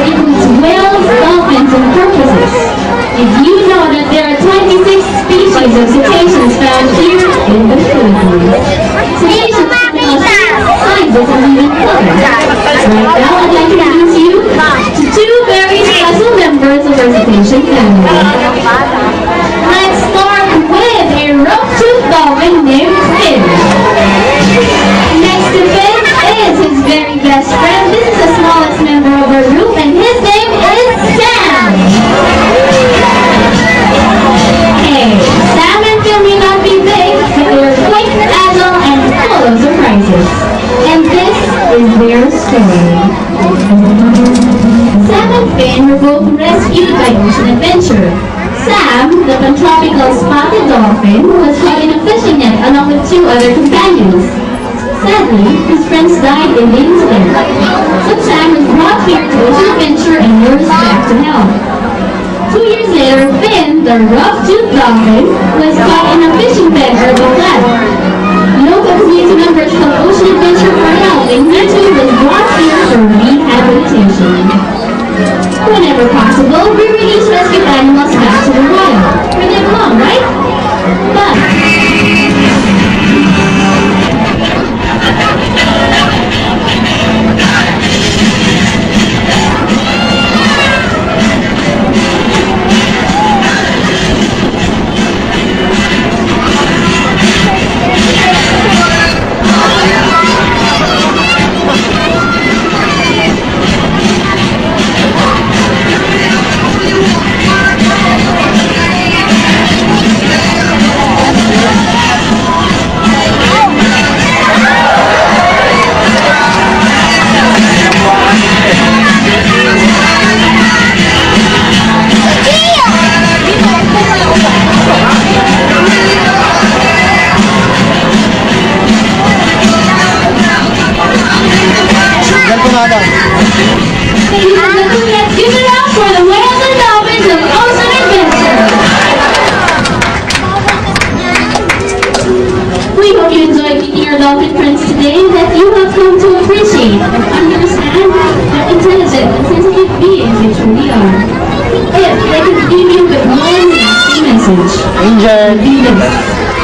includes whales, dolphins, and porpoises. Did you know that there are 26 species of cetaceans found here in the Philippines? Cetaceans have sizes and even colors. Right now, I'd like to introduce you to two very special members of our cetacean family. Let's start with a rough-toothed dolphin named Finn. Next to Finn is his very best friend. This is the smallest member of our group, and his name is Sam. Hey, Sam and Finn may not be big, but they're quick, agile, and full of surprises. And this is their story. Sam and Finn were both rescued by Ocean Adventure. Sam, the pantropical spotted dolphin, was caught in a fishing net along with two other companions. Sadly, his friends died in the incident. So Sam was brought here to Ocean Adventure and nursed back to health. 2 years later, Finn, the rough-toothed dolphin, was caught in a fishing pen or the left. Local community members from Ocean Adventure for help, and he too was brought here for rehabilitation. Whenever possible, we release rescued animals back to the wild, where they belong, right? But ladies and gentlemen, let's give it up for the whales and dolphins of Ocean Adventure. We hope you enjoyed meeting your dolphin friends today, that you have come to appreciate and understand how intelligent and sensitive beings they truly are. If they could leave you with one lasting message, be this.